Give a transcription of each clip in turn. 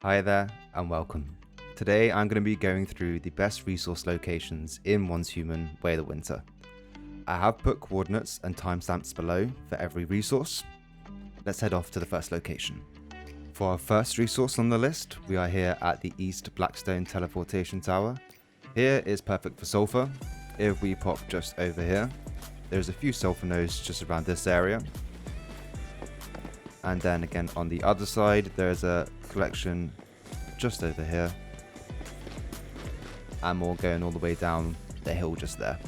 Hi there and welcome. Today I'm going to be going through the best resource locations in OnceHuman Way of the Winter. I have put coordinates and timestamps below for every resource. Let's head off to the first location. For our first resource on the list, we are here at the East Blackstone Teleportation Tower. Here is perfect for sulphur. If we pop just over here, there's a few sulphur nodes just around this area. And then again on the other side, there's a collection just over here. And more going all the way down the hill just there.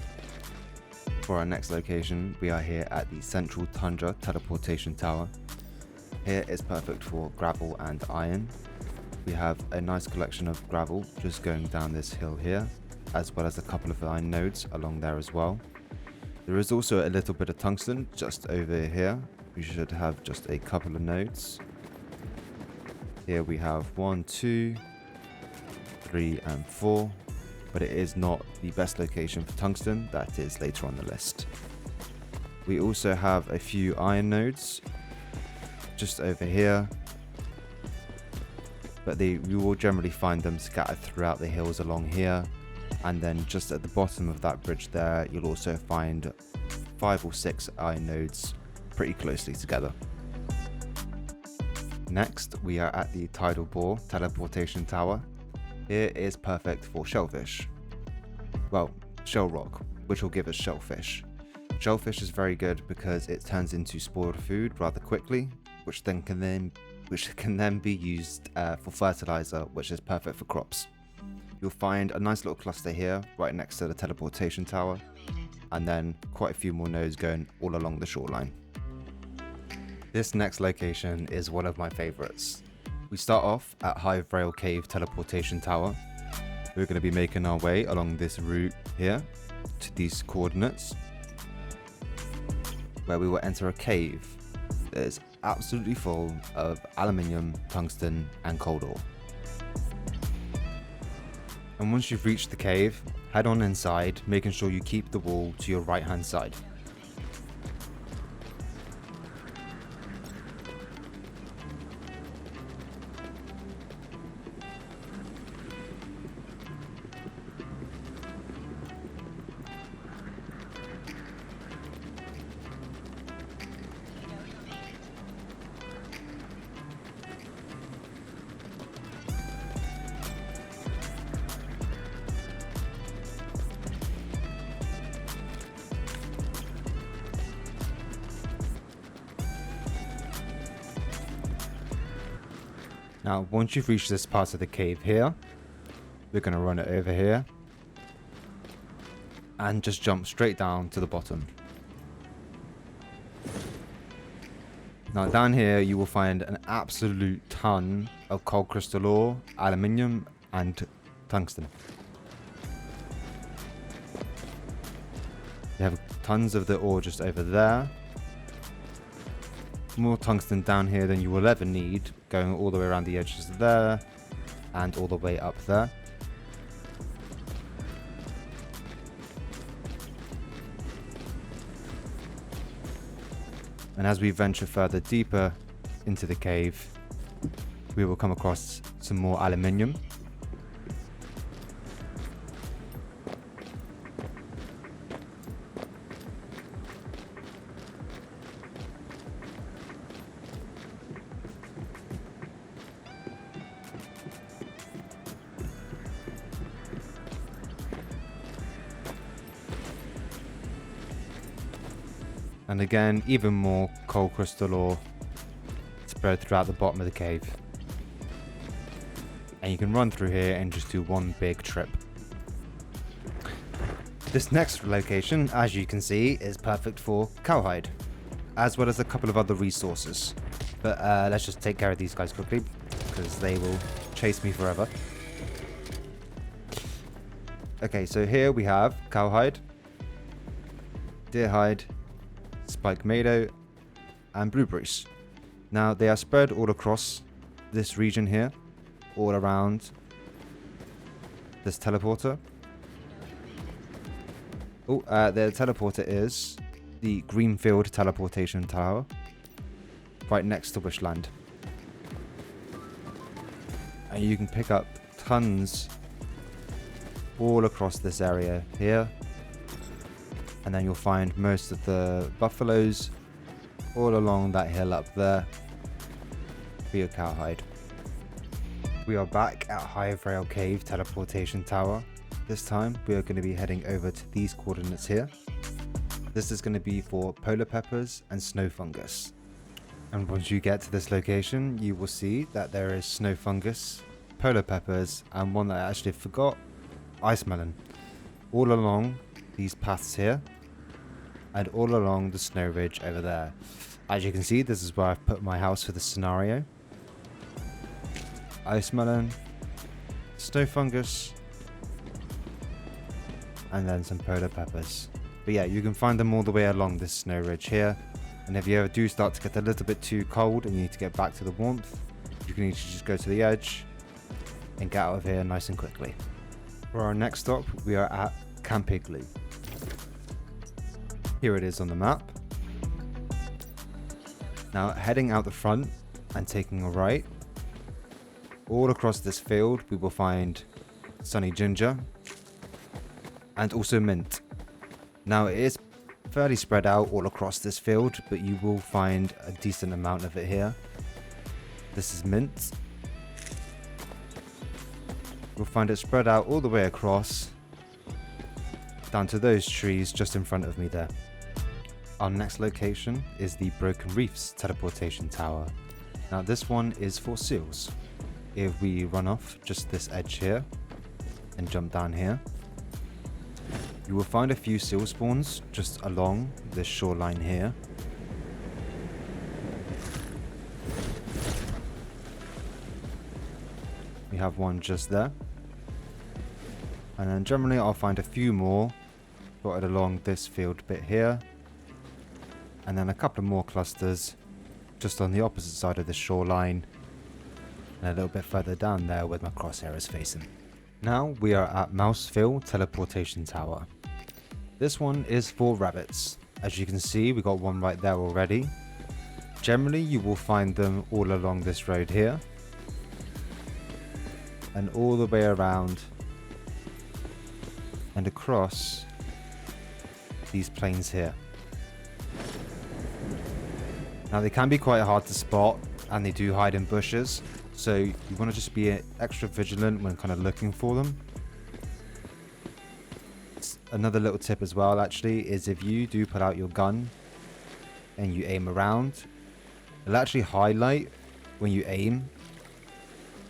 For our next location, we are here at the Central Tundra Teleportation Tower. Here is perfect for gravel and iron. We have a nice collection of gravel just going down this hill here, as well as a couple of iron nodes along there as well. There is also a little bit of tungsten just over here. We should have just a couple of nodes. Here we have 1, 2, 3 and 4, but it is not the best location for tungsten. That is later on the list. We also have a few iron nodes just over here, but you will generally find them scattered throughout the hills along here, and then just at the bottom of that bridge there you'll also find 5 or 6 iron nodes pretty closely together. Next, we are at the Tidal Teleportation Tower. Here is perfect for shellfish. Well, shell rock, which will give us shellfish. Shellfish is very good because it turns into spoiled food rather quickly, which can then be used for fertilizer, which is perfect for crops. You'll find a nice little cluster here right next to the teleportation tower, and then quite a few more nodes going all along the shoreline. This next location is one of my favorites. We start off at Hiverail Cave Teleportation Tower. We're going to be making our way along this route here to these coordinates, where we will enter a cave that is absolutely full of aluminium, tungsten and cold ore. And once you've reached the cave, head on inside, making sure you keep the wall to your right hand side. Now, once you've reached this part of the cave here, we're going to run it over here and just jump straight down to the bottom. Now down here you will find an absolute ton of cold crystal ore, aluminium and tungsten. You have tons of the ore just over there. More tungsten down here than you will ever need, going all the way around the edges there and all the way up there. And as we venture further deeper into the cave, we will come across some more aluminium. And again, even more cold crystal ore spread throughout the bottom of the cave. And you can run through here and just do one big trip. This next location, as you can see, is perfect for cowhide, as well as a couple of other resources. But let's just take care of these guys quickly, because they will chase me forever. Okay, so here we have cowhide, deerhide, spike meadow and blueberries. Now they are spread all across this region here, all around this teleporter. The teleporter is the Greenfield Teleportation Tower, right next to Wishland. And you can pick up tons all across this area here. And then you'll find most of the buffaloes all along that hill up there for your cowhide. We are back at Hiverail Cave Teleportation Tower. This time we are going to be heading over to these coordinates here. This is going to be for polar peppers and snowfungus. And once you get to this location, you will see that there is snowfungus, polar peppers, and one that I actually forgot, ice melon, all along these paths here and all along the snow ridge over there. As you can see, this is where I've put my house for this scenario. Ice melon, snowfungus, and then some polar peppers. But yeah, you can find them all the way along this snow ridge here. And if you ever do start to get a little bit too cold and you need to get back to the warmth, you can easily just go to the edge and get out of here nice and quickly. For our next stop, we are at Camp Igloo. Here it is on the map. Now, heading out the front and taking a right, all across this field, we will find sunny ginger and also mint. Now, it is fairly spread out all across this field, but you will find a decent amount of it here. This is mint. You'll find it spread out all the way across down to those trees just in front of me there. Our next location is the Broken Reefs Teleportation Tower. Now this one is for seals. If we run off just this edge here and jump down here, you will find a few seal spawns just along this shoreline here. We have one just there. And then generally I'll find a few more dotted along this field bit here. And then a couple of more clusters just on the opposite side of the shoreline. And a little bit further down there where my crosshair is facing. Now we are at Mouseville Teleportation Tower. This one is for rabbits. As you can see, we got one right there already. Generally you will find them all along this road here. And all the way around and across these plains here. Now they can be quite hard to spot and they do hide in bushes, so you want to just be extra vigilant when kind of looking for them. Another little tip as well actually is if you do put out your gun and you aim around, it'll actually highlight when you aim.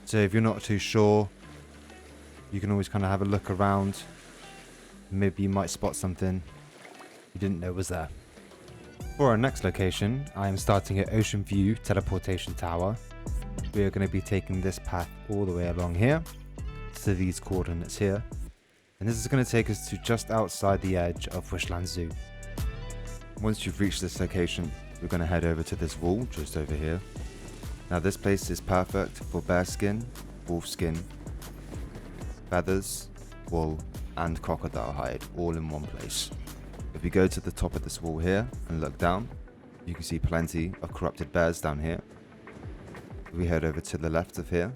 So if you're not too sure, you can always kind of have a look around. Maybe you might spot something you didn't know was there. For our next location, I am starting at Oceanview Teleportation Tower. We are going to be taking this path all the way along here to these coordinates here. And this is going to take us to just outside the edge of Wishland Zoo. Once you've reached this location, we're going to head over to this wall just over here. Now this place is perfect for bear skin, wolf skin, feathers, wool and crocodile hide all in one place. If we go to the top of this wall here and look down, you can see plenty of corrupted bears down here. If we head over to the left of here,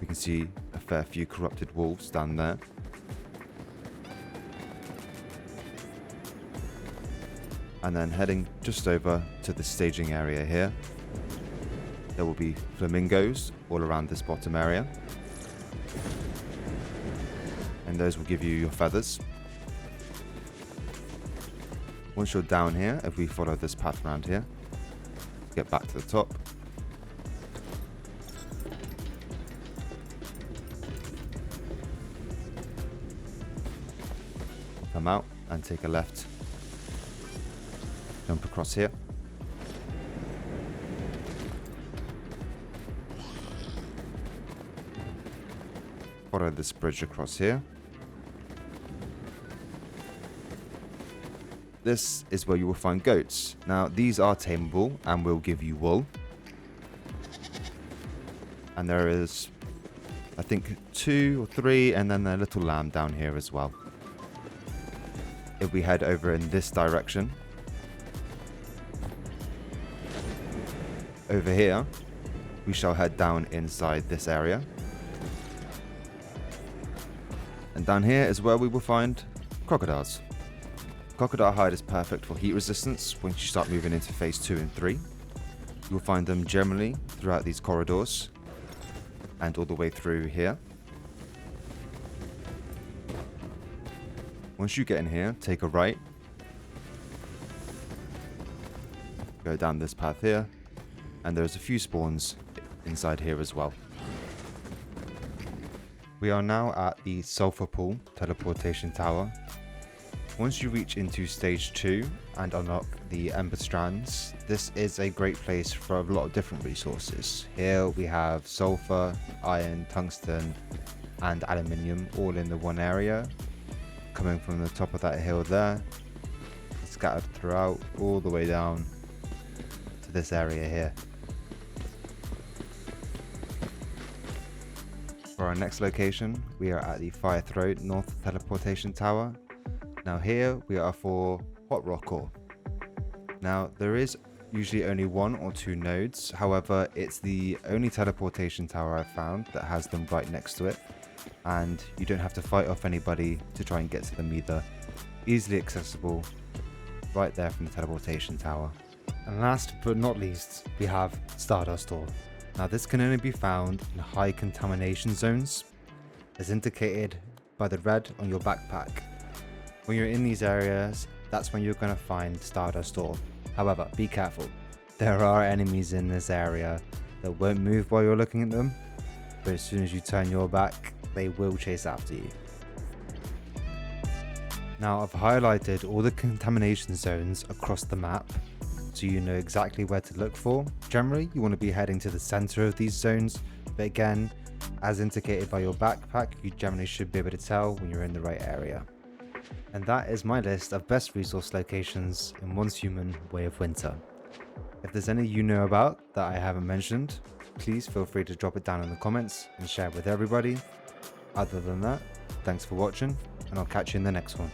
we can see a fair few corrupted wolves down there. And then heading just over to the staging area here, there will be flamingos all around this bottom area. And those will give you your feathers. Once you're down here, if we follow this path around here, get back to the top. Come out and take a left. Jump across here. Follow this bridge across here. This is where you will find goats. Now these are tameable and will give you wool. And there is, I think, 2 or 3 and then a little lamb down here as well. If we head over in this direction, over here, we shall head down inside this area. And down here is where we will find crocodiles. Crocodile hide is perfect for heat resistance once you start moving into phase 2 and 3. You will find them generally throughout these corridors and all the way through here. Once you get in here, take a right, go down this path here, and there's a few spawns inside here as well. We are now at the Sulphur Pool teleportation tower. Once you reach into stage 2 and unlock the Ember Strands, this is a great place for a lot of different resources. Here we have sulfur, iron, tungsten and aluminium all in the one area, coming from the top of that hill there, scattered throughout all the way down to this area here. For our next location, we are at the Fire Throat North Teleportation Tower. Now here we are for Hot Rock Ore. Now there is usually only 1 or 2 nodes, however it's the only teleportation tower I've found that has them right next to it, and you don't have to fight off anybody to try and get to them either. Easily accessible right there from the teleportation tower. And last but not least, we have Stardust Ore. Now this can only be found in high contamination zones, as indicated by the red on your backpack. When you're in these areas, that's when you're going to find Stardust Ore. However, be careful. There are enemies in this area that won't move while you're looking at them, but as soon as you turn your back, they will chase after you. Now I've highlighted all the contamination zones across the map, so you know exactly where to look for. Generally, you want to be heading to the center of these zones, but again, as indicated by your backpack, you generally should be able to tell when you're in the right area. And that is my list of best resource locations in OnceHuman Way of Winter. If there's any you know about that I haven't mentioned, please feel free to drop it down in the comments and share it with everybody. Other than that, thanks for watching, and I'll catch you in the next one.